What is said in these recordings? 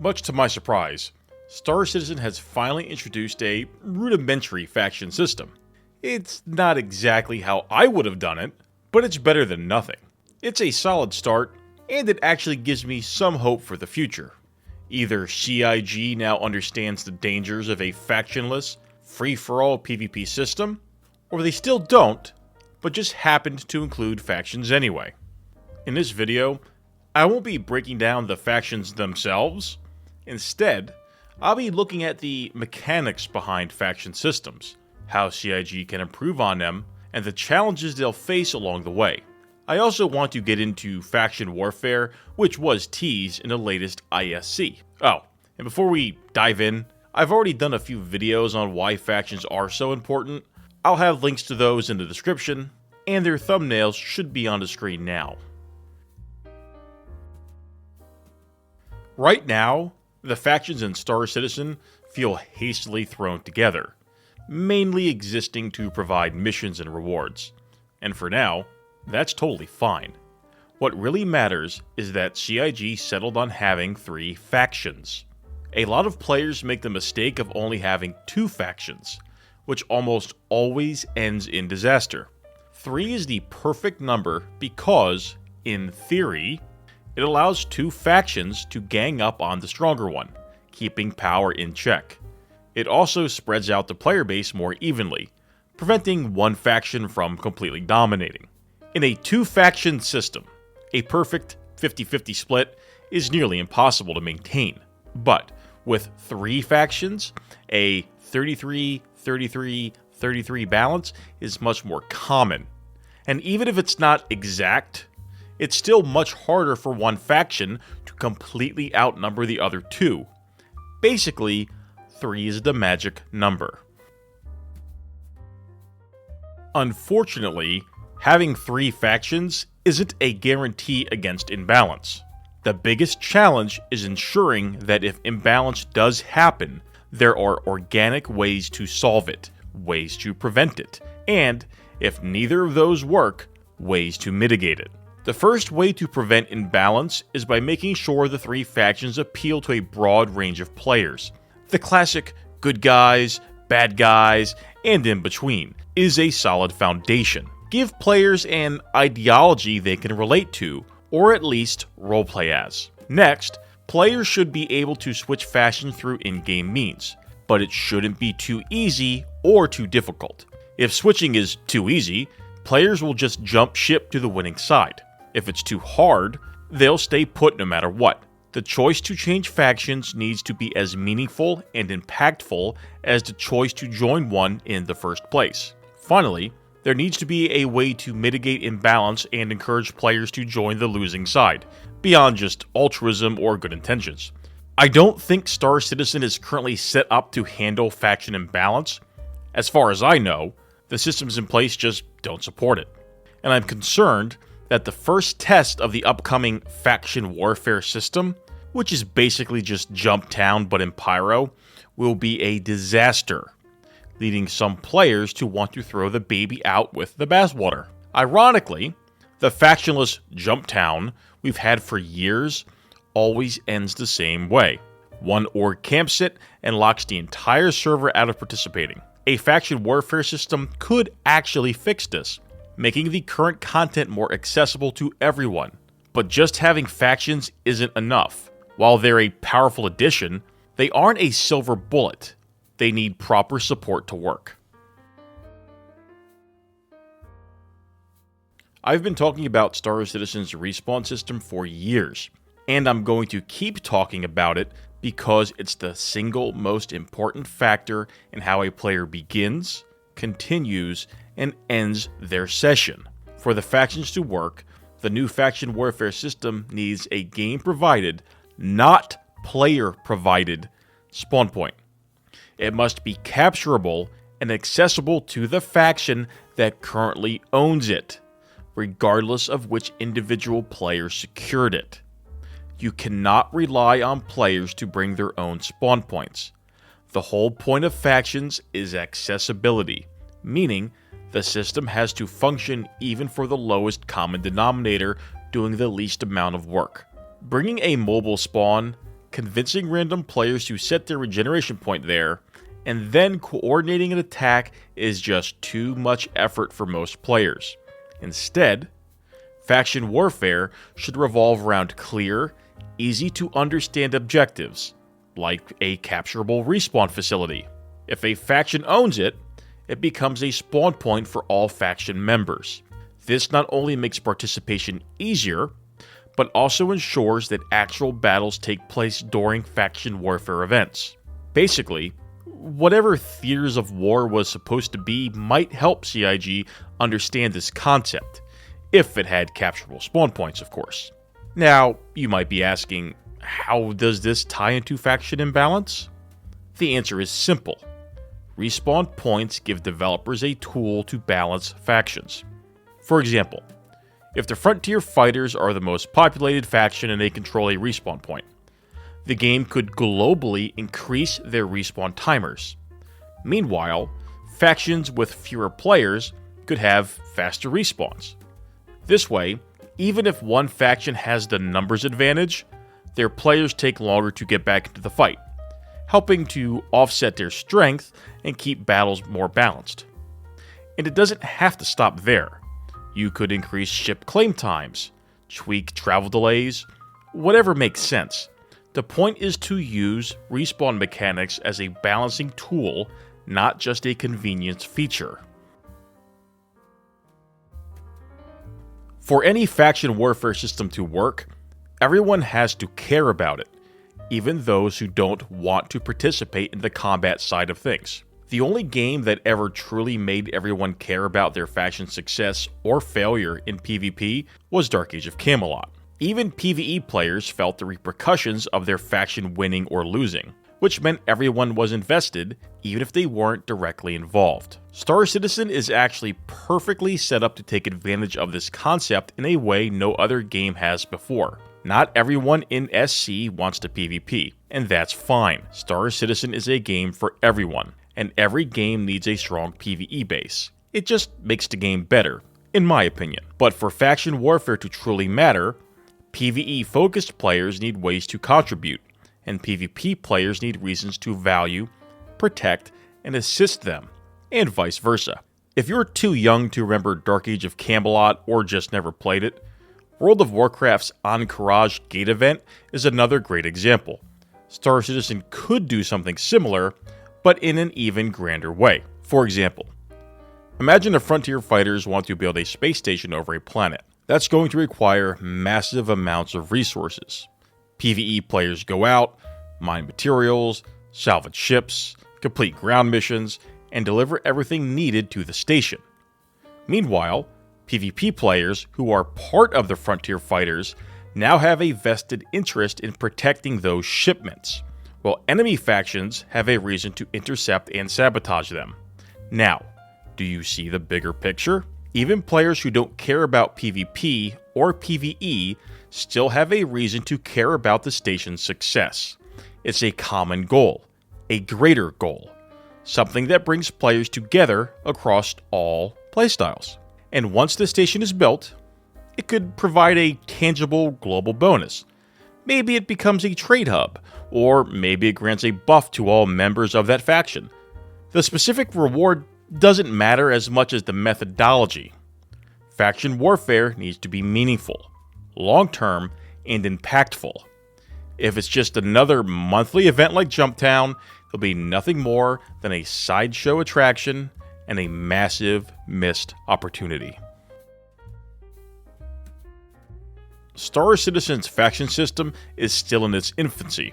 Much to my surprise, Star Citizen has finally introduced a rudimentary faction system. It's not exactly how I would have done it, but it's better than nothing. It's a solid start, and it actually gives me some hope for the future. Either CIG now understands the dangers of a factionless, free-for-all PvP system, or they still don't, but just happened to include factions anyway. In this video, I won't be breaking down the factions themselves. Instead, I'll be looking at the mechanics behind faction systems, how CIG can improve on them, and the challenges they'll face along the way. I also want to get into faction warfare, which was teased in the latest ISC. Oh, and before we dive in, I've already done a few videos on why factions are so important. I'll have links to those in the description, and their thumbnails should be on the screen now. Right now, the factions in Star Citizen feel hastily thrown together, mainly existing to provide missions and rewards. And for now, that's totally fine. What really matters is that CIG settled on having 3 factions. A lot of players make the mistake of only having 2 factions, which almost always ends in disaster. 3 is the perfect number because, in theory, it allows 2 factions to gang up on the stronger one, keeping power in check. It also spreads out the player base more evenly, preventing one faction from completely dominating. In a 2-faction system, a perfect 50-50 split is nearly impossible to maintain. But with 3 factions, a 33-33-33 balance is much more common. And even if it's not exact, it's still much harder for one faction to completely outnumber the other 2. Basically, 3 is the magic number. Unfortunately, having 3 factions isn't a guarantee against imbalance. The biggest challenge is ensuring that if imbalance does happen, there are organic ways to solve it, ways to prevent it, and, if neither of those work, ways to mitigate it. The first way to prevent imbalance is by making sure the 3 factions appeal to a broad range of players. The classic good guys, bad guys, and in between is a solid foundation. Give players an ideology they can relate to, or at least roleplay as. Next, players should be able to switch factions through in-game means, but it shouldn't be too easy or too difficult. If switching is too easy, players will just jump ship to the winning side. If it's too hard, they'll stay put no matter what. The choice to change factions needs to be as meaningful and impactful as the choice to join one in the first place. Finally, there needs to be a way to mitigate imbalance and encourage players to join the losing side, beyond just altruism or good intentions. I don't think Star Citizen is currently set up to handle faction imbalance. As far as I know, the systems in place just don't support it. And I'm concerned that the first test of the upcoming faction warfare system, which is basically just Jump Town but in Pyro, will be a disaster, leading some players to want to throw the baby out with the bathwater. Ironically, the factionless Jump Town we've had for years always ends the same way. One org camps it and locks the entire server out of participating. A faction warfare system could actually fix this, making the current content more accessible to everyone. But just having factions isn't enough. While they're a powerful addition, they aren't a silver bullet. They need proper support to work. I've been talking about Star Citizen's respawn system for years, and I'm going to keep talking about it because it's the single most important factor in how a player begins, continues, and ends their session. For the factions to work, the new faction warfare system needs a game-provided, not player-provided, spawn point. It must be capturable and accessible to the faction that currently owns it, regardless of which individual player secured it. You cannot rely on players to bring their own spawn points. The whole point of factions is accessibility, meaning the system has to function even for the lowest common denominator doing the least amount of work. Bringing a mobile spawn convincing random players to set their regeneration point there, and then coordinating an attack is just too much effort for most players. Instead, faction warfare should revolve around clear, easy to understand objectives, like a capturable respawn facility. If a faction owns it, it becomes a spawn point for all faction members. This not only makes participation easier, but also ensures that actual battles take place during faction warfare events. Basically, whatever theaters of war was supposed to be might help CIG understand this concept, if it had capturable spawn points, of course. Now, you might be asking, how does this tie into faction imbalance? The answer is simple. Respawn points give developers a tool to balance factions. For example, if the Frontier Fighters are the most populated faction and they control a respawn point, the game could globally increase their respawn timers. Meanwhile, factions with fewer players could have faster respawns. This way, even if one faction has the numbers advantage, their players take longer to get back into the fight, helping to offset their strength and keep battles more balanced. And it doesn't have to stop there. You could increase ship claim times, tweak travel delays, whatever makes sense. The point is to use respawn mechanics as a balancing tool, not just a convenience feature. For any faction warfare system to work, everyone has to care about it, even those who don't want to participate in the combat side of things. The only game that ever truly made everyone care about their faction's success or failure in PvP was Dark Age of Camelot. Even PvE players felt the repercussions of their faction winning or losing, which meant everyone was invested even if they weren't directly involved. Star Citizen is actually perfectly set up to take advantage of this concept in a way no other game has before. Not everyone in SC wants to PvP, and that's fine. Star Citizen is a game for everyone, and every game needs a strong PvE base. It just makes the game better, in my opinion. But for faction warfare to truly matter, PvE-focused players need ways to contribute, and PvP players need reasons to value, protect, and assist them, and vice versa. If you're too young to remember Dark Age of Camelot or just never played it, World of Warcraft's Encourage Gate event is another great example. Star Citizen could do something similar, but in an even grander way. For example, imagine the Frontier Fighters want to build a space station over a planet. That's going to require massive amounts of resources. PvE players go out, mine materials, salvage ships, complete ground missions, and deliver everything needed to the station. Meanwhile, PvP players, who are part of the Frontier Fighters, now have a vested interest in protecting those shipments, while enemy factions have a reason to intercept and sabotage them. Now, do you see the bigger picture? Even players who don't care about PvP or PvE still have a reason to care about the station's success. It's a common goal, a greater goal, something that brings players together across all playstyles. And once the station is built, it could provide a tangible global bonus. Maybe it becomes a trade hub, or maybe it grants a buff to all members of that faction. The specific reward doesn't matter as much as the methodology. Faction warfare needs to be meaningful, long-term, and impactful. If it's just another monthly event like Jumptown, it'll be nothing more than a sideshow attraction and a massive missed opportunity. Star Citizen's faction system is still in its infancy,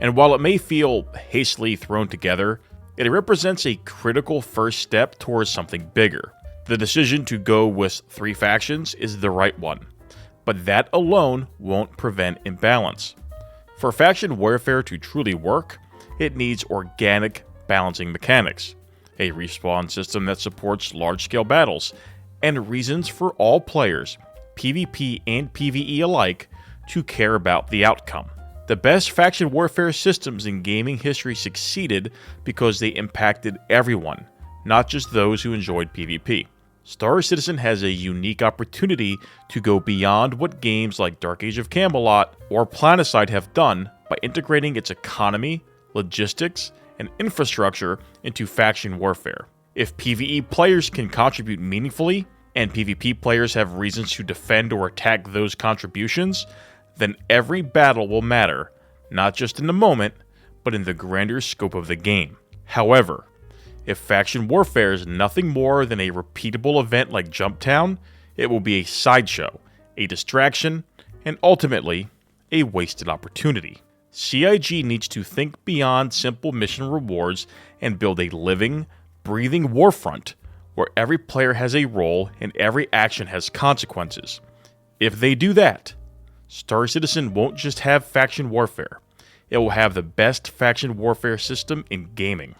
and while it may feel hastily thrown together, it represents a critical first step towards something bigger. The decision to go with 3 factions is the right one, but that alone won't prevent imbalance. For faction warfare to truly work, it needs organic balancing mechanics, a respawn system that supports large-scale battles, and reasons for all players, PvP and PvE alike, to care about the outcome. The best faction warfare systems in gaming history succeeded because they impacted everyone, not just those who enjoyed PvP. Star Citizen has a unique opportunity to go beyond what games like Dark Age of Camelot or Planetside have done by integrating its economy, logistics, and infrastructure into faction warfare. If PvE players can contribute meaningfully, and PvP players have reasons to defend or attack those contributions, then every battle will matter, not just in the moment, but in the grander scope of the game. However, if faction warfare is nothing more than a repeatable event like Jumptown, it will be a sideshow, a distraction, and ultimately, a wasted opportunity. CIG needs to think beyond simple mission rewards and build a living, breathing warfront where every player has a role and every action has consequences. If they do that, Star Citizen won't just have faction warfare, it will have the best faction warfare system in gaming.